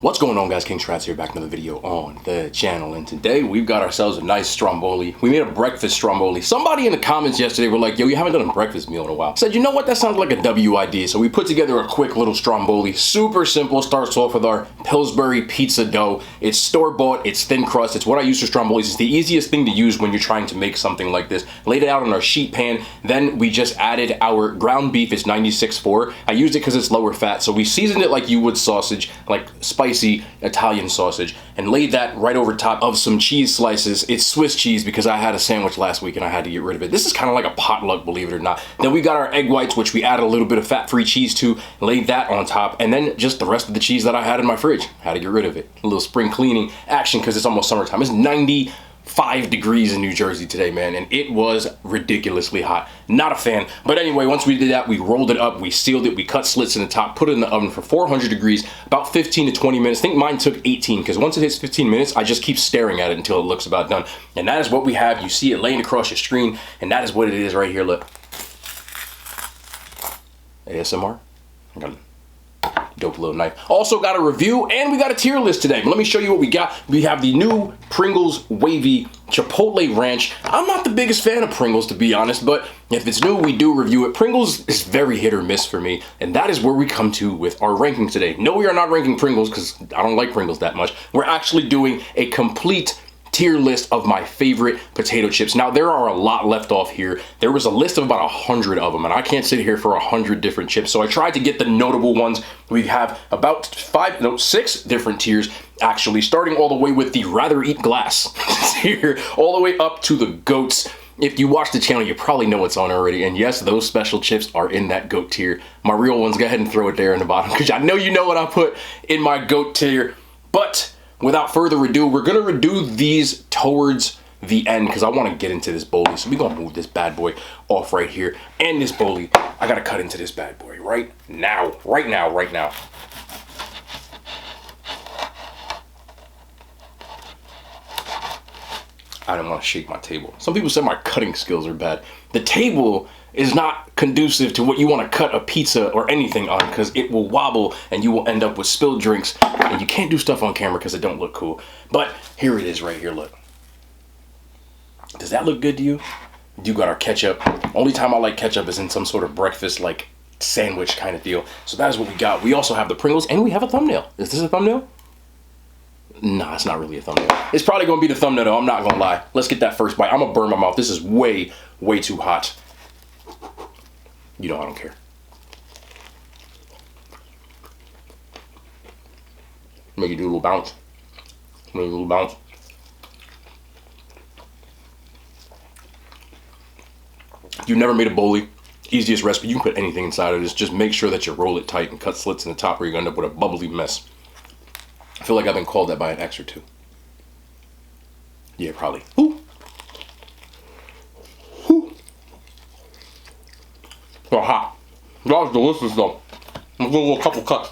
What's going on, guys? King Strats here, back another video on the channel, and today we've got ourselves a nice Stromboli. We made a breakfast Stromboli. Somebody in the comments yesterday were like, yo, you haven't done a breakfast meal in a while. I said, you know what, that sounds like a WID. So we put together a quick little Stromboli. Super simple. Starts off with our Pillsbury pizza dough. It's store-bought, it's thin crust. It's what I use for Strombolis. It's the easiest thing to use when you're trying to make something like this. Laid it out on our sheet pan. Then we just added our ground beef. It's 96.4. I used it because it's lower fat. So we seasoned it like you would sausage, like spicy Italian sausage, and laid that right over top of some cheese slices. It's Swiss cheese because I had a sandwich last week and I had to get rid of it. This is kind of like a potluck, believe it or not. Then we got our egg whites, which we added a little bit of fat-free cheese to, laid that on top, and then just the rest of the cheese that I had in my fridge. Had to get rid of it. A little spring cleaning action because it's almost summertime. It's 95 degrees in New Jersey today, man, and it was ridiculously hot. Not a fan. But anyway, once we did that, we rolled it up, we sealed it, we cut slits in the top, put it in the oven for 400 degrees, about 15 to 20 minutes. I think mine took 18, because once it hits 15 minutes, I just keep staring at it until it looks about done. And that is what we have. You see it laying across your screen, and that is what it is right here. Look. ASMR. I got dope little knife. Also got a review, and we got a tier list today. But let me show you what we got. We have the new Pringles Wavy Chipotle Ranch. I'm not the biggest fan of Pringles, to be honest, but if it's new, we do review it. Pringles is very hit or miss for me, and that is where we come to with our ranking today. No, we are not ranking Pringles because I don't like Pringles that much. We're actually doing a complete tier list of my favorite potato chips. Now, there are a lot left off here. There was a list of about 100 of them, and I can't sit here for 100 different chips. So I tried to get the notable ones. We have about 6 different tiers, actually, starting all the way with the Rather Eat Glass tier, all the way up to the goats. If you watch the channel, you probably know what's on already. And yes, those special chips are in that goat tier. My real ones, go ahead and throw it there in the bottom, because I know you know what I put in my goat tier. But without further ado, we're gonna redo these towards the end because I want to get into this bowlie. So we're gonna move this bad boy off right here. And this bowlie, I gotta cut into this bad boy right now. Right now, right now. I didn't want to shake my table. Some people said my cutting skills are bad. The table is not conducive to what you want to cut a pizza or anything on, because it will wobble and you will end up with spilled drinks, and you can't do stuff on camera because it don't look cool. But here it is right here, look. Does that look good to you? You got our ketchup. Only time I like ketchup is in some sort of breakfast like sandwich kind of deal. So that is what we got. We also have the Pringles, and we have a thumbnail. Is this a thumbnail? Nah, it's not really a thumbnail. It's probably gonna be the thumbnail though, I'm not gonna lie. Let's get that first bite. I'm gonna burn my mouth. This is way, way too hot. You know I don't care. Make you do a little bounce. Make a little bounce. If you've never made a bowlie, easiest recipe, you can put anything inside of this. Just make sure that you roll it tight and cut slits in the top, or you're gonna end up with a bubbly mess. I feel like I've been called that by an ex or two. Yeah, probably. Ooh. Ooh. Oh, hot. That was delicious though. I'm gonna do a couple cuts.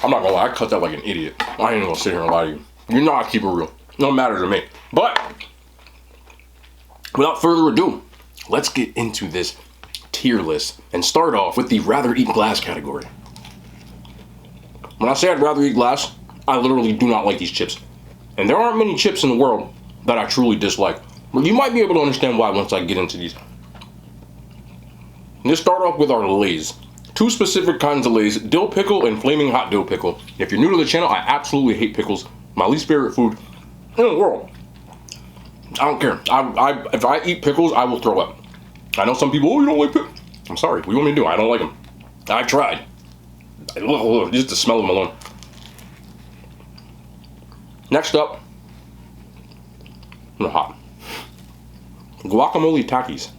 I'm not gonna lie, I cut that like an idiot. I ain't gonna sit here and lie to you. You know I keep it real. No matter to me. But without further ado, let's get into this tier list and start off with the Rather Eat Glass category. When I say I'd rather eat glass, I literally do not like these chips. And there aren't many chips in the world that I truly dislike. But you might be able to understand why once I get into these. Let's start off with our Lay's. 2 specific kinds of Lay's, dill pickle and flaming hot dill pickle. If you're new to the channel, I absolutely hate pickles. My least favorite food in the world. I don't care. If I eat pickles, I will throw up. I know some people, oh, you don't like pickles. I'm sorry. What do you want me to do? I don't like them. I've tried. Just the smell of them alone. Next up, they're hot. Guacamole Takis.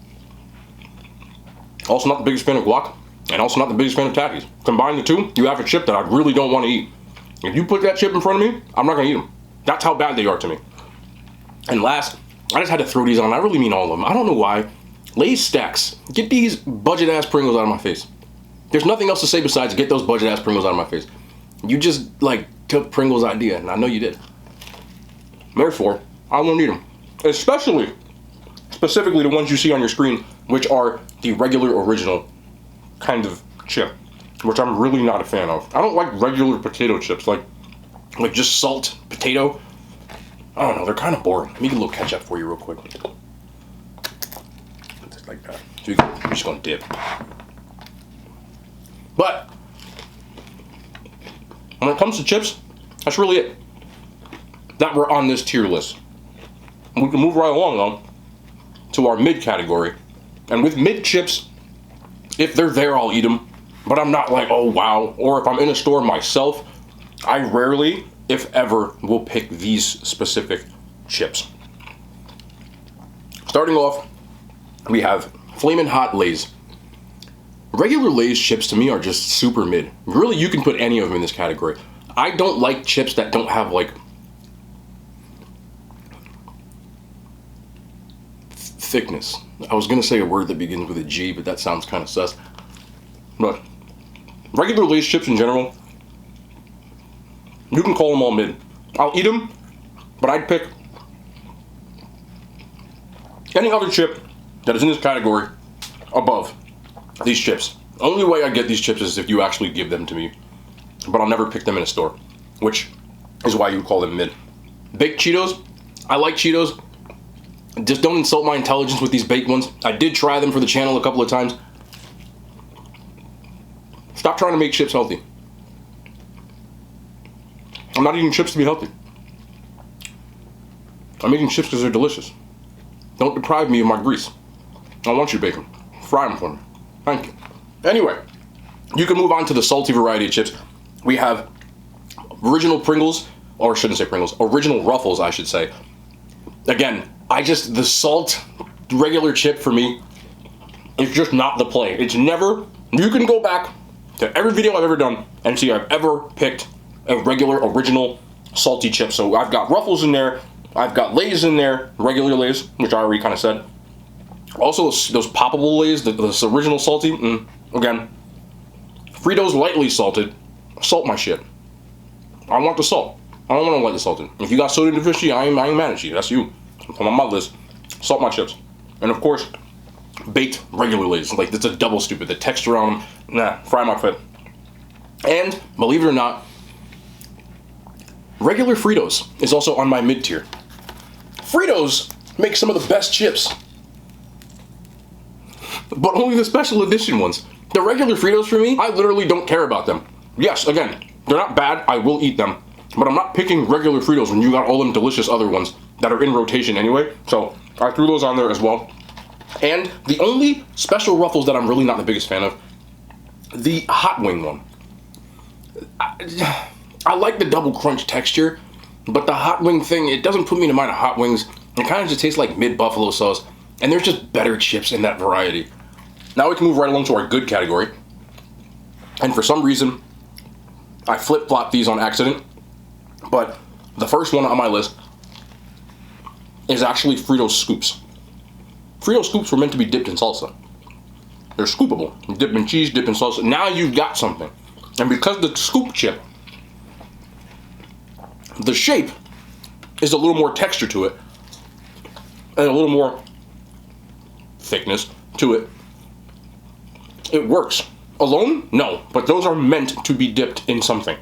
Also not the biggest fan of guac, and also not the biggest fan of Takis. Combine the two, you have a chip that I really don't want to eat. If you put that chip in front of me, I'm not going to eat them. That's how bad they are to me. And last, I just had to throw these on. I really mean all of them. I don't know why. Lay's stacks. Get these budget-ass Pringles out of my face. There's nothing else to say besides get those budget-ass Pringles out of my face. You just, like, took Pringles' idea, and I know you did. Therefore, I won't eat them. Especially Specifically the ones you see on your screen, which are the regular original kind of chip, which I'm really not a fan of. I don't like regular potato chips, like just salt potato. I don't know, they're kind of boring. Let me get a little ketchup for you real quick. Just like that. So you're just gonna dip. But when it comes to chips, that's really it that we're on this tier list. We can move right along though to our mid category. And with mid chips, if they're there, I'll eat them. But I'm not like, oh wow. Or if I'm in a store myself, I rarely, if ever, will pick these specific chips. Starting off, we have Flamin' Hot Lay's. Regular Lay's chips to me are just super mid. Really, you can put any of them in this category. I don't like chips that don't have like thickness. I was gonna say a word that begins with a G, but that sounds kind of sus. But regular Lay's chips in general, you can call them all mid. I'll eat them, but I'd pick any other chip that is in this category above these chips. Only way I get these chips is if you actually give them to me, but I'll never pick them in a store, which is why you call them mid. Baked Cheetos, I like Cheetos. Just don't insult my intelligence with these baked ones. I did try them for the channel a couple of times. Stop trying to make chips healthy. I'm not eating chips to be healthy. I'm eating chips because they're delicious. Don't deprive me of my grease. I want you to bake them. Fry them for me. Thank you. Anyway, you can move on to the salty variety of chips. We have original Pringles, or I shouldn't say Pringles, original Ruffles, I should say. Again, the salt regular chip for me is just not the play. It's never, you can go back to every video I've ever done and see I've ever picked a regular original salty chip. So I've got Ruffles in there, I've got Lay's in there, regular Lay's, which I already kind of said. Also those poppable Lay's, this original salty, again, Fritos lightly salted, salt my shit. I want the salt. I don't want to lightly salted. If you got soda deficiency, I ain't mad at you. That's you. I'm on my list. Salt my chips. And of course, baked regular Lay's. Like, it's a double stupid. The texture on them, nah, fry my foot. And, believe it or not, regular Fritos is also on my mid tier. Fritos make some of the best chips, but only the special edition ones. The regular Fritos for me, I literally don't care about them. Yes, again, they're not bad, I will eat them, but I'm not picking regular Fritos when you got all them delicious other ones that are in rotation anyway, so I threw those on there as well. And the only special Ruffles that I'm really not the biggest fan of, the hot wing one. I like the double crunch texture, but the hot wing thing, it doesn't put me in mind of hot wings. It kind of just tastes like mid buffalo sauce, and there's just better chips in that variety. Now we can move right along to our good category. And for some reason, I flip-flopped these on accident, but the first one on my list is actually Frito Scoops. Frito Scoops were meant to be dipped in salsa. They're scoopable. You dip in cheese, dip in salsa. Now you've got something. And because the scoop chip, the shape is a little more texture to it, and a little more thickness to it, it works. Alone? No. But those are meant to be dipped in something.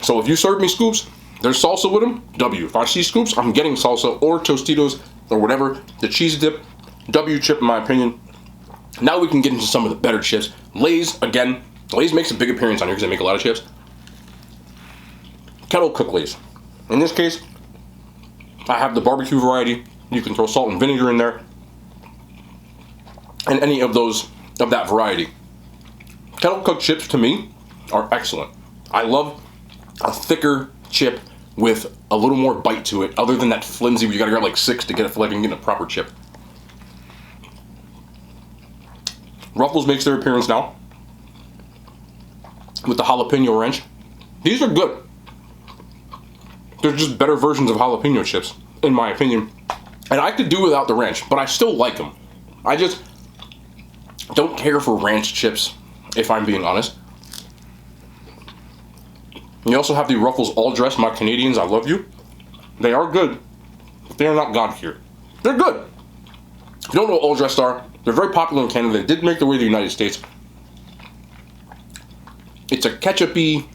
So if you serve me scoops, there's salsa with them, W. If I see scoops, I'm getting salsa or Tostitos or whatever. The cheese dip, W chip in my opinion. Now we can get into some of the better chips. Lay's, again, Lay's makes a big appearance on here because they make a lot of chips. Kettle cooked Lay's. In this case, I have the barbecue variety. You can throw salt and vinegar in there. And any of those, of that variety. Kettle cooked chips to me are excellent. I love a thicker chip with a little more bite to it, other than that flimsy where you gotta grab like 6 to get it like and get a proper chip. Ruffles makes their appearance now with the jalapeno ranch. These are good. They're just better versions of jalapeno chips, in my opinion. And I could do without the ranch, but I still like them. I just don't care for ranch chips, if I'm being honest. You also have the Ruffles All Dressed. My Canadians, I love you. They are good, but they are not God tier. They're good. If you don't know what All Dressed are, they're very popular in Canada. They did make their way to the United States. It's a ketchup-y,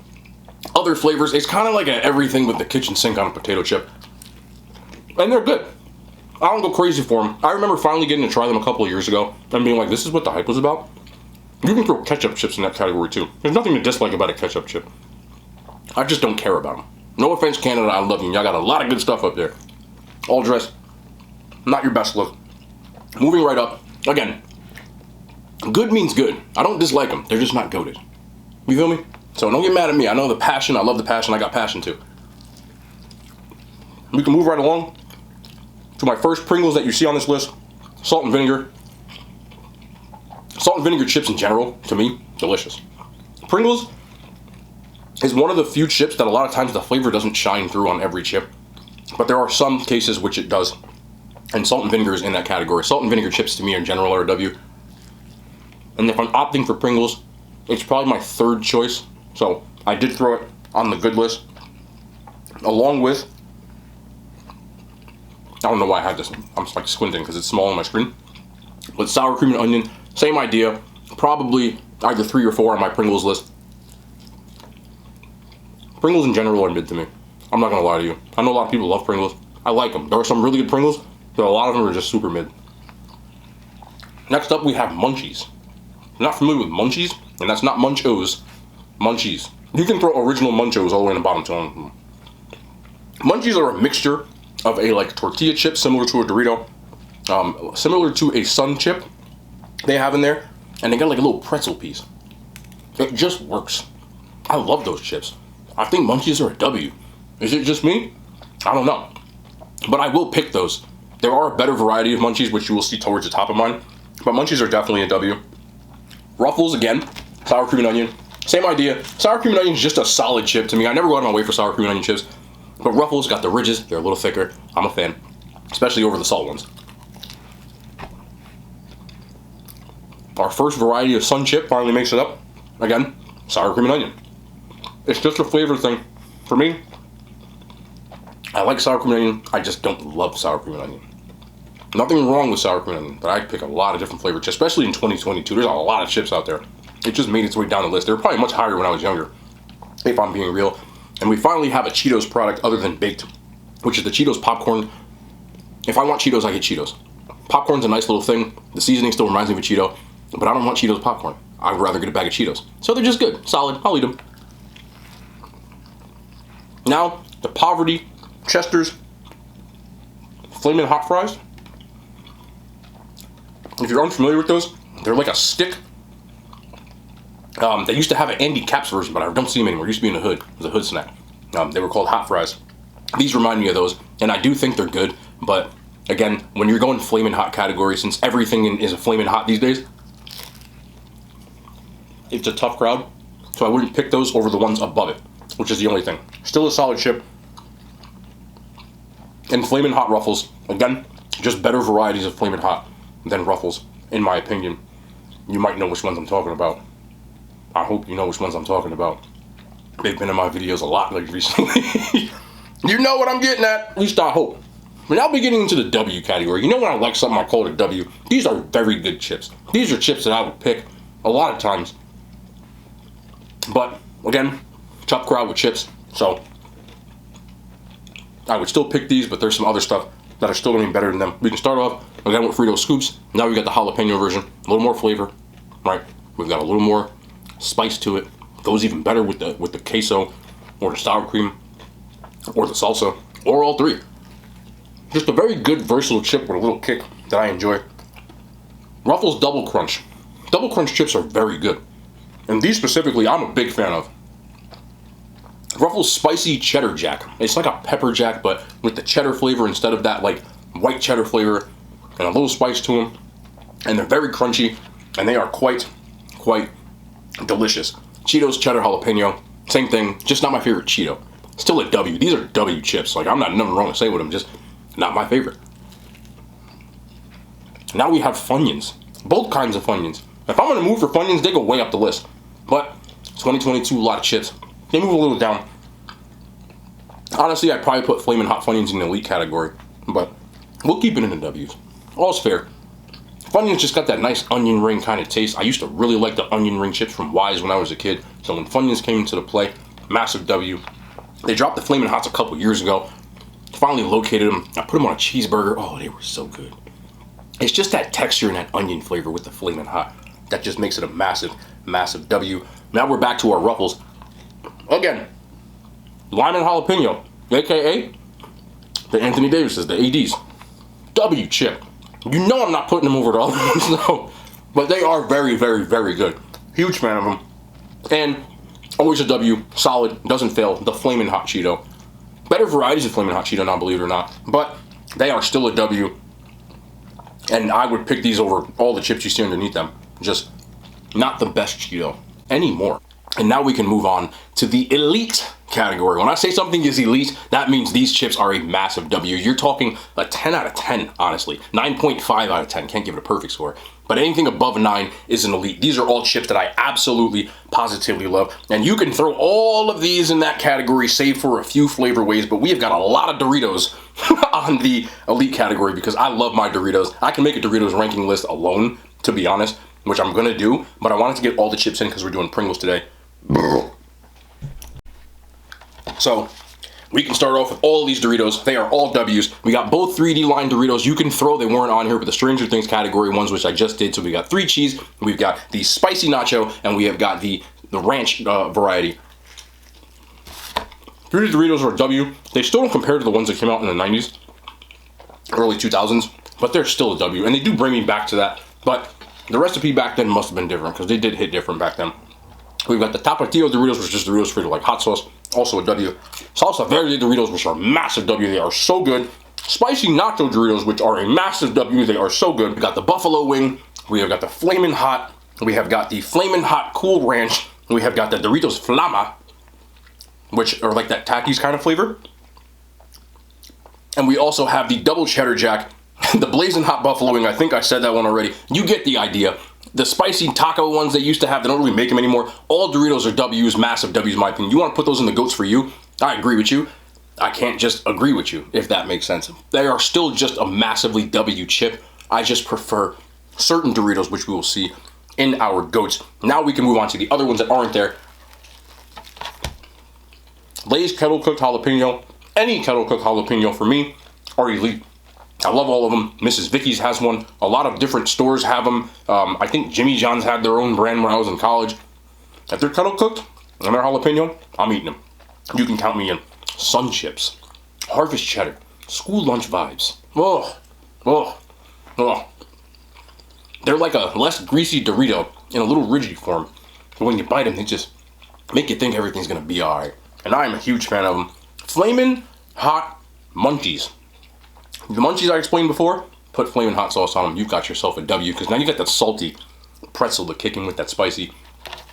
other flavors. It's kind of like everything with the kitchen sink on a potato chip. And they're good. I don't go crazy for them. I remember finally getting to try them a couple of years ago and being like, this is what the hype was about. You can throw ketchup chips in that category too. There's nothing to dislike about a ketchup chip. I just don't care about them. No offense, Canada, I love you. Y'all got a lot of good stuff up there. All Dressed, not your best look. Moving right up, again, good means good. I don't dislike them. They're just not goated. You feel me? So don't get mad at me. I know the passion. I love the passion. I got passion too. We can move right along to my first Pringles that you see on this list. Salt and vinegar. Salt and vinegar chips in general, to me, delicious. Pringles is one of the few chips that a lot of times the flavor doesn't shine through on every chip. But there are some cases which it does. And salt and vinegar is in that category. Salt and vinegar chips to me in general are a W. And if I'm opting for Pringles, it's probably my third choice. So I did throw it on the good list. Along with, I don't know why I have this. I'm like squinting because it's small on my screen. But sour cream and onion, same idea. Probably either 3 or 4 on my Pringles list. Pringles in general are mid to me. I'm not going to lie to you. I know a lot of people love Pringles. I like them. There are some really good Pringles, but a lot of them are just super mid. Next up, we have Munchies. If you're not familiar with Munchies, and that's not Munchos, Munchies. You can throw original Munchos all the way in the bottom to them. Munchies are a mixture of a like tortilla chip similar to a Dorito, similar to a Sun chip they have in there, and they got like a little pretzel piece. It just works. I love those chips. I think Munchies are a W. Is it just me? I don't know. But I will pick those. There are a better variety of Munchies, which you will see towards the top of mine. But Munchies are definitely a W. Ruffles, again, sour cream and onion. Same idea. Sour cream and onion is just a solid chip to me. I never go out of my way for sour cream and onion chips. But Ruffles got the ridges. They're a little thicker. I'm a fan. Especially over the salt ones. Our first variety of Sun chip finally makes it up. Again, sour cream and onion. It's just a flavor thing. For me, I like sour cream and onion. I just don't love sour cream and onion. Nothing wrong with sour cream and onion, but I pick a lot of different flavor chips, especially in 2022. There's a lot of chips out there. It just made its way down the list. They were probably much higher when I was younger, if I'm being real. And we finally have a Cheetos product other than baked, which is the Cheetos popcorn. If I want Cheetos, I get Cheetos. Popcorn's a nice little thing. The seasoning still reminds me of a Cheeto, but I don't want Cheetos popcorn. I'd rather get a bag of Cheetos. So they're just good, solid. I'll eat them. Now, the Poverty Chester's Flamin' Hot Fries. If you're unfamiliar with those, they're like a stick. They used to have an Andy Caps version, but I don't see them anymore. It used to be in the hood. It was a hood snack. They were called hot fries. These remind me of those, and I do think they're good, but again, when you're going Flamin' Hot category, since everything is a Flamin' Hot these days, it's a tough crowd, so I wouldn't pick those over the ones above it, which is the only thing. Still a solid chip. And Flamin' Hot Ruffles, again, just better varieties of Flamin' Hot than Ruffles, in my opinion. You might know which ones I'm talking about. I hope you know which ones I'm talking about. They've been in my videos a lot like recently. You know what I'm getting at. At least I hope. But now we're getting into the W category. You know when I like something, I call it a W. These are very good chips. These are chips that I would pick a lot of times. But, again, tough crowd with chips. So, I would still pick these, but there's some other stuff that are still going to be better than them. We can start off, again, with Frito Scoops. Now we got the jalapeno version. A little more flavor, right? We've got a little more spice to it. Goes even better with the queso or the sour cream or the salsa or all three. Just a very good versatile chip with a little kick that I enjoy. Ruffles Double Crunch. Double Crunch chips are very good. And these specifically, I'm a big fan of. Ruffles Spicy Cheddar Jack. It's like a pepper jack, but with the cheddar flavor instead of that like white cheddar flavor, and a little spice to them. And they're very crunchy, and they are quite delicious. Cheetos Cheddar Jalapeno, same thing, just not my favorite Cheeto. Still a W. These are W chips. Like, I'm not nothing wrong to say with them, just not my favorite. Now we have Funyuns. Both kinds of Funyuns. If I'm going to move for Funyuns, they go way up the list. But 2022, a lot of chips. They move a little down. Honestly, I'd probably put Flamin' Hot Funyuns in the elite category. But We'll keep it in the W's. All's fair. Funyuns just got that nice onion ring kind of taste. I used to really like the onion ring chips from Wise when I was a kid. So when Funyuns came into the play, massive W. They dropped the Flamin' Hots a couple years ago. Finally located them. I put them on a cheeseburger. Oh, they were so good. It's just that texture and that onion flavor with the Flamin' Hot that just makes it a massive, massive W. Now we're back to our Ruffles. Again, lime and jalapeno, aka the Anthony Davises, the ADs. W chip. You know I'm not putting them over the other ones, no. But they are very, very, very good. Huge fan of them. And always a W, solid, doesn't fail, the Flamin' Hot Cheeto. Better varieties of Flamin' Hot Cheeto now, believe it or not. But they are still a W. And I would pick these over all the chips you see underneath them. Just not the best Cheeto anymore. And now we can move on to the elite category. When I say something is elite, that means these chips are a massive W. You're talking a 10 out of 10, honestly. 9.5 out of 10. Can't give it a perfect score. But anything above 9 is an elite. These are all chips that I absolutely, positively love. And you can throw all of these in that category, save for a few flavor ways. But we have got a lot of Doritos on the elite category because I love my Doritos. I can make a Doritos ranking list alone, to be honest, which I'm going to do. But I wanted to get all the chips in because we're doing Pringles today. So we can start off with all of these Doritos. They are all W's. We got both 3D line Doritos you can throw. They weren't on here, but the Stranger Things category ones, which I just did. So we got 3 cheese, we've got the spicy nacho, and we have got the ranch variety. 3D Doritos are a W. They still don't compare to the ones that came out in the 90s, early 2000s, but they're still a W. And they do bring me back to that. But the recipe back then must have been different because they did hit different back then. We've got the Tapatio Doritos, which is just Doritos free like hot sauce, also a W. Salsa Verde Doritos, which are massive W. They are so good. Spicy Nacho Doritos, which are a massive W. They are so good. We got the Buffalo Wing. We have got the Flamin' Hot. We have got the Flamin' Hot Cool Ranch. We have got the Doritos Flama, which are like that Takis kind of flavor. And we also have the Double Cheddar Jack, the Blazing Hot Buffalo Wing. I think I said that one already. You get the idea. The spicy taco ones they used to have, they don't really make them anymore. All Doritos are W's, massive W's in my opinion. You want to put those in the goats for you? I agree with you. I can't just agree with you, if that makes sense. They are still just a massively W chip. I just prefer certain Doritos, which we will see in our goats. Now we can move on to the other ones that aren't there. Lay's Kettle Cooked Jalapeno, any Kettle Cooked Jalapeno for me are elite. I love all of them. Mrs. Vicky's has one. A lot of different stores have them. I think Jimmy John's had their own brand when I was in college. If they're kettle cooked and they're jalapeno, I'm eating them. You can count me in. Sun Chips, Harvest Cheddar, School Lunch Vibes. Oh, oh, oh. They're like a less greasy Dorito in a little rigid form. But when you bite them, they just make you think everything's going to be all right. And I am a huge fan of them. Flamin' Hot Munchies. The Munchies I explained before, put Flamin' Hot sauce on them. You've got yourself a W, because now you got that salty pretzel to kick in with that spicy.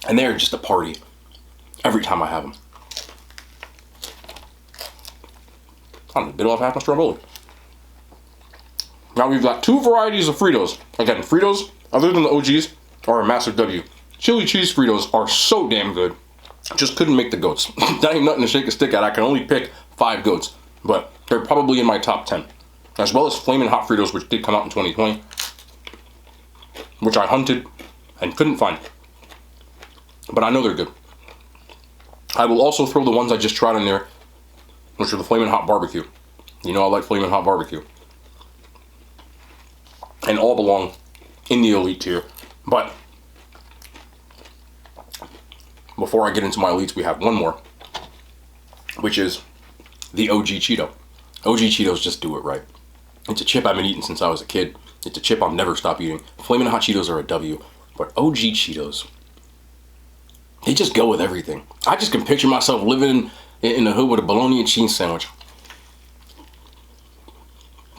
And they're just a party every time I have them. I'm a bit off half my Stromboli. Now we've got 2 varieties of Fritos. Again, Fritos, other than the OGs, are a massive W. Chili cheese Fritos are so damn good. Just couldn't make the goats. That ain't nothing to shake a stick at. I can only pick 5 goats, but they're probably in my top 10. As well as Flamin' Hot Fritos, which did come out in 2020, which I hunted and couldn't find. But I know they're good. I will also throw the ones I just tried in there, which are the Flamin' Hot Barbecue. You know I like Flamin' Hot Barbecue. And all belong in the elite tier. But before I get into my elites, we have one more, which is the OG Cheeto. OG Cheetos just do it right. It's a chip I've been eating since I was a kid. It's a chip I'll never stop eating. Flamin' Hot Cheetos are a W, but OG Cheetos, they just go with everything. I just can picture myself living in the hood with a bologna and cheese sandwich.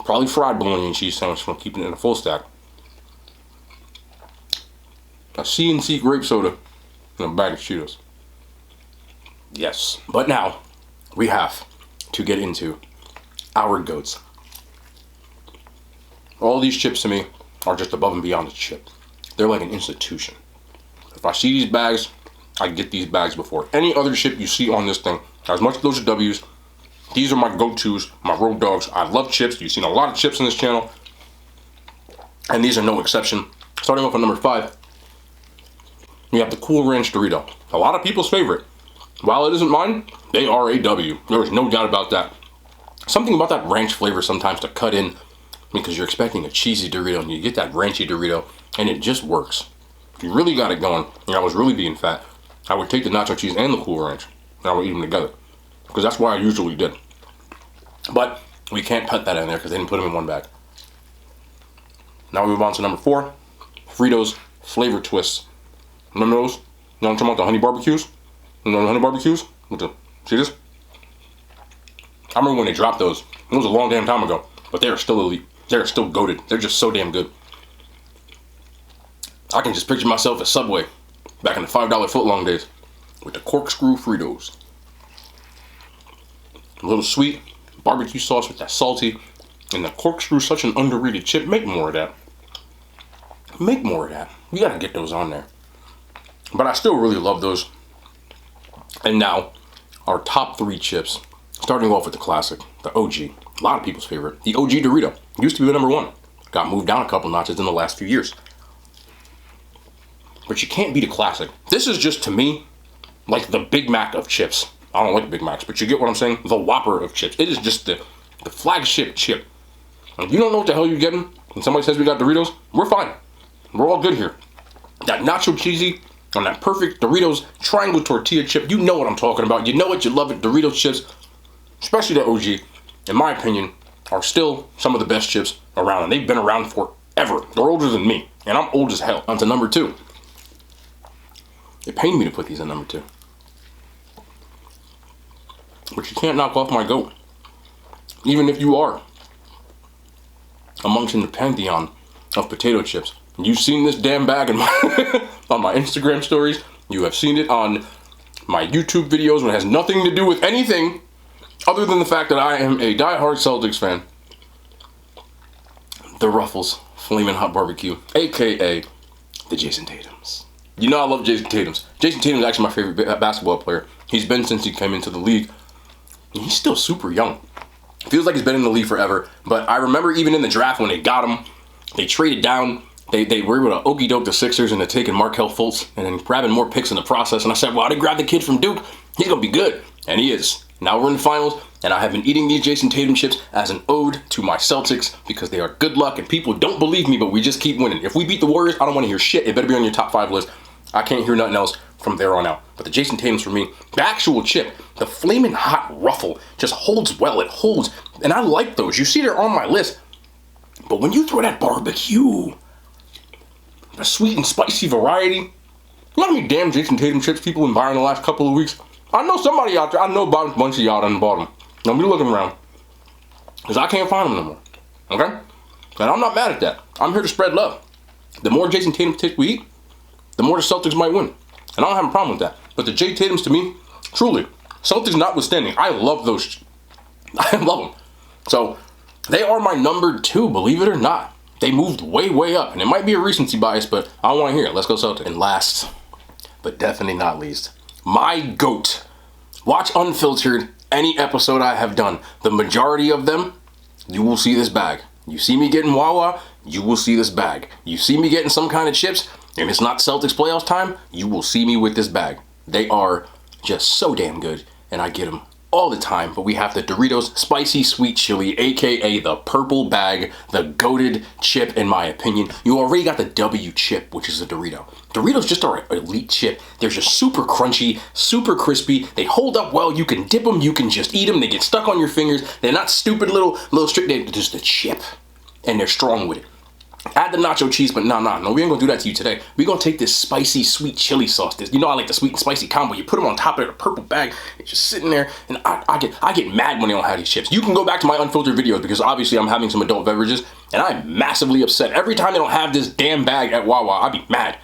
Probably fried bologna and cheese sandwich from keeping it in a full stack. A C&C grape soda and a bag of Cheetos. Yes. But now, we have to get into our goats. All these chips to me are just above and beyond a chip. They're like an institution. If I see these bags, I get these bags before any other chip you see on this thing. As much as those are W's, These are my go-tos, my road dogs. I love chips. You've seen a lot of chips on this channel, and these are no exception. Starting off at number 5, we have the Cool Ranch Dorito. A lot of people's favorite. While it isn't mine, they are a W. There is no doubt about that. Something about that ranch flavor sometimes to cut in, because you're expecting a cheesy Dorito and you get that ranchy Dorito and it just works. You really got it going. And I was really being fat, I would take the nacho cheese and the Cool Ranch and I would eat them together, because that's what I usually did. But we can't put that in there because they didn't put them in one bag. Now we move on to number 4, Fritos Flavor Twists. Remember those? You know what I'm talking about, the honey barbecues? You know the honey barbecues? See this? I remember when they dropped those. It was a long damn time ago, but they are still elite. They are still goated. They're just so damn good. I can just picture myself at Subway back in the $5 footlong days with the corkscrew Fritos. A little sweet barbecue sauce with that salty, and the corkscrew is such an underrated chip. Make more of that. Make more of that. You gotta get those on there. But I still really love those. And now, our top 3 chips. Starting off with the classic, the OG. A lot of people's favorite. The OG Dorito. Used to be the number 1. Got moved down a couple notches in the last few years. But you can't beat a classic. This is just, to me, like the Big Mac of chips. I don't like Big Macs, but you get what I'm saying? The Whopper of chips. It is just the flagship chip. And if you don't know what the hell you're getting, and somebody says we got Doritos, we're fine. We're all good here. That nacho cheesy on that perfect Doritos triangle tortilla chip. You know what I'm talking about. You know it, you love it. Doritos chips, especially the OG, in my opinion, are still some of the best chips around. And they've been around forever. They're older than me. And I'm old as hell. On to number 2. It pained me to put these in number 2. But you can't knock off my goat. Even if you are amongst in the pantheon of potato chips. You've seen this damn bag in my on my Instagram stories. You have seen it on my YouTube videos when it has nothing to do with anything other than the fact that I am a diehard Celtics fan. The Ruffles Flamin' Hot Barbecue, aka the Jason Tatums. You know I love Jason Tatums. Jason Tatum is actually my favorite basketball player. He's been since he came into the league. And he's still super young. Feels like he's been in the league forever. But I remember even in the draft when they got him, they traded down. They were able to okey doke the Sixers into taking Markelle Fultz and then grabbing more picks in the process. And I said, well, they grabbed the kid from Duke. He's going to be good. And he is. Now we're in the finals, and I have been eating these Jason Tatum chips as an ode to my Celtics because they are good luck, and people don't believe me, but we just keep winning. If we beat the Warriors, I don't want to hear shit. It better be on your top 5 list. I can't hear nothing else from there on out. But the Jason Tatums for me, the actual chip, the Flamin' Hot Ruffle, just holds well. It holds, and I like those. You see they're on my list. But when you throw that barbecue, the sweet and spicy variety, you know how many damn Jason Tatum chips people have been buying the last couple of weeks? I know somebody out there, I know about a bunch of y'all done bought them. Don't be looking around. Because I can't find them no more. Okay? And I'm not mad at that. I'm here to spread love. The more Jason Tatum chips we eat, the more the Celtics might win. And I don't have a problem with that. But the J Tatums, to me, truly, Celtics notwithstanding, I love those. I love them. So, they are my number 2, believe it or not. They moved way, way up. And it might be a recency bias, but I don't want to hear it. Let's go Celtics. And last, but definitely not least, my GOAT. Watch Unfiltered, any episode I have done. The majority of them, you will see this bag. You see me getting Wawa, you will see this bag. You see me getting some kind of chips, and it's not Celtics playoffs time, you will see me with this bag. They are just so damn good, and I get them all the time. But we have the Doritos Spicy Sweet Chili, aka the purple bag, the goated chip in my opinion. You already got the W chip, which is a Dorito. Doritos just are an elite chip. They're just super crunchy, super crispy. They hold up well. You can dip them, you can just eat them. They get stuck on your fingers. They're not stupid little strict. They're just a chip, and they're strong with it. Add the nacho cheese, but no, we ain't gonna do that to you today. We're gonna take this spicy, sweet chili sauce. You know I like the sweet and spicy combo. You put them on top of the purple bag. It's just sitting there, and I get mad when they don't have these chips. You can go back to my unfiltered videos because obviously I'm having some adult beverages, and I'm massively upset. Every time they don't have this damn bag at Wawa, I be mad.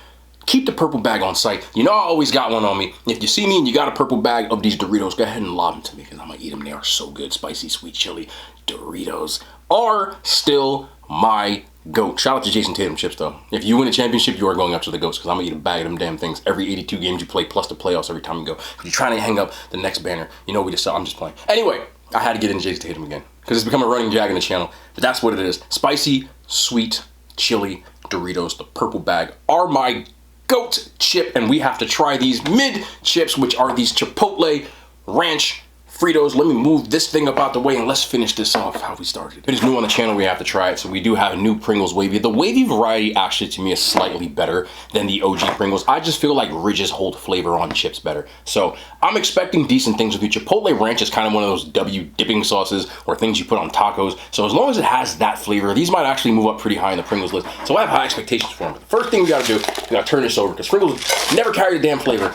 Keep the purple bag on site. You know I always got one on me. If you see me and you got a purple bag of these Doritos, go ahead and lob them to me because I'm gonna eat them. They are so good. Spicy, sweet chili Doritos are still my GOAT. Shout out to Jason Tatum chips though. If you win a championship, you are going up to the GOATs because I'm gonna eat a bag of them damn things every 82 games you play plus the playoffs every time you go. If you're trying to hang up the next banner, you know we just sell. I'm just playing. Anyway, I had to get in Jason Tatum again because it's become a running gag in the channel. But that's what it is. Spicy, sweet, chili Doritos, the purple bag, are my GOAT chip, and we have to try these mid chips, which are these Chipotle Ranch Fritos. Let me move this thing up out the way and let's finish this off how we started. If it is new on the channel, we have to try it. So we do have a new Pringles wavy. The wavy variety actually to me is slightly better than the OG Pringles. I just feel like ridges hold flavor on chips better. So I'm expecting decent things with the Chipotle Ranch is kind of one of those W dipping sauces or things you put on tacos. So as long as it has that flavor, these might actually move up pretty high in the Pringles list. So I have high expectations for them. But the first thing we gotta do, we gotta turn this over because Pringles never carry the damn flavor.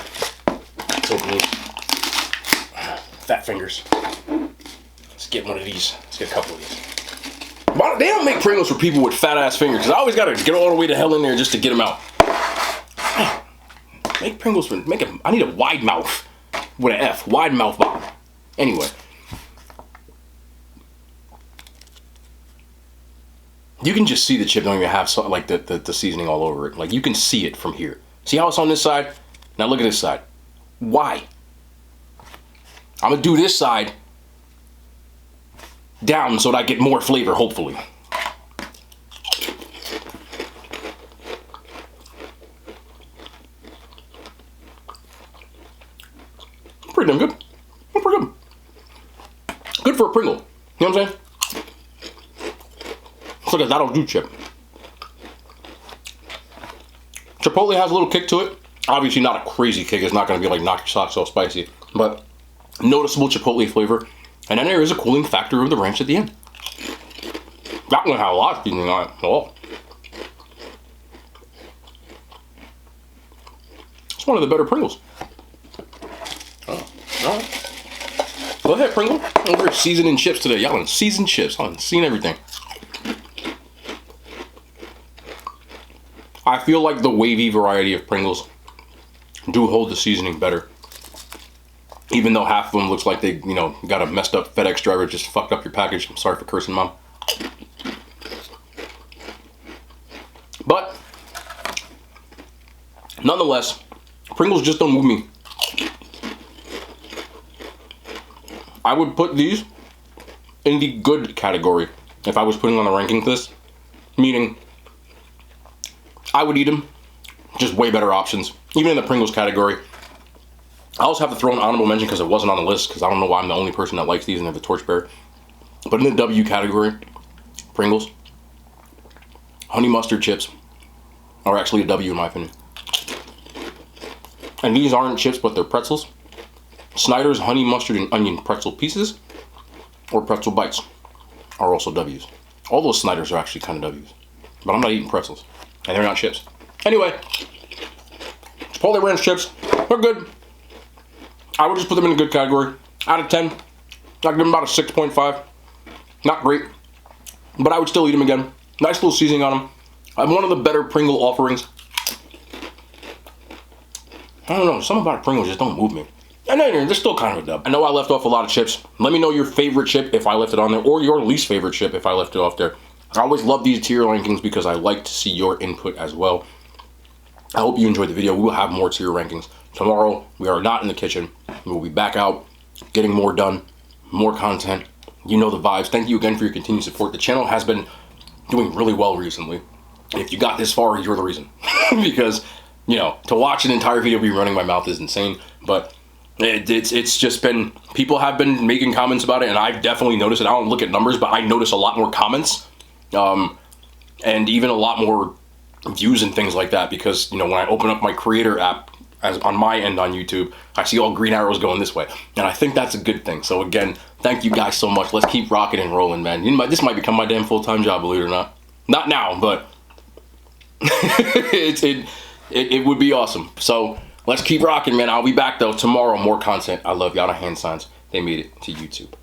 Let's open these. Fat fingers. Let's get one of these. Let's get a couple of these. But they don't make Pringles for people with fat ass fingers because I always gotta get all the way to hell in there just to get them out. Make Pringles for, I need a wide mouth with an F. Wide mouth bottom. Anyway. You can just see the chip don't even have like the seasoning all over it. Like you can see it from here. See how it's on this side? Now look at this side. Why? I'm gonna do this side down so that I get more flavor, hopefully. Pretty damn good. Pretty good. Good for a Pringle. You know what I'm saying? It's like a that'll do chip. Chipotle has a little kick to it. Obviously not a crazy kick. It's not gonna be like knock your socks off spicy, but noticeable Chipotle flavor. And then there is a cooling factor of the ranch at the end. That one had a lot of seasoning on it. Oh. It's one of the better Pringles. Oh, all right. Go ahead, Pringle. Over seasoning chips today. Y'all done seasoned chips. Y'all done seen everything. I feel like the wavy variety of Pringles do hold the seasoning better. Even though half of them looks like they, you know, got a messed up FedEx driver just fucked up your package. I'm sorry for cursing, Mom. But, nonetheless, Pringles just don't move me. I would put these in the good category if I was putting on a ranking list. Meaning, I would eat them. Just way better options. Even in the Pringles category. I also have to throw an honorable mention because it wasn't on the list because I don't know why I'm the only person that likes these and have the torchbearer. But in the W category, Pringles, honey mustard chips are actually a W in my opinion. And these aren't chips, but they're pretzels. Snyder's honey mustard and onion pretzel pieces or pretzel bites are also W's. All those Snyder's are actually kind of W's. But I'm not eating pretzels. And they're not chips. Anyway, Chipotle Ranch chips, they're good. I would just put them in a good category. Out of 10, I'd give them about a 6.5. Not great, but I would still eat them again. Nice little seasoning on them. I'm one of the better Pringle offerings. I don't know, something about Pringles just don't move me. And then they're still kind of a dub. I know I left off a lot of chips. Let me know your favorite chip if I left it on there, or your least favorite chip if I left it off there. I always love these tier rankings because I like to see your input as well. I hope you enjoyed the video. We will have more tier rankings. Tomorrow, we are not in the kitchen. We will be back out, getting more done, more content. You know the vibes. Thank you again for your continued support. The channel has been doing really well recently. If you got this far, you're the reason. Because, you know, to watch an entire video be running my mouth is insane. But it's just been, people have been making comments about it, and I've definitely noticed it. I don't look at numbers, but I notice a lot more comments. And even a lot more views and things like that. Because, you know, when I open up my creator app, as on my end on YouTube, I see all green arrows going this way. And I think that's a good thing. So again, thank you guys so much. Let's keep rocking and rolling, man. This might become my damn full-time job, believe it or not. Not now, but it would be awesome. So let's keep rocking, man. I'll be back, though, tomorrow. More content. I love y'all. The hand signs, they made it to YouTube.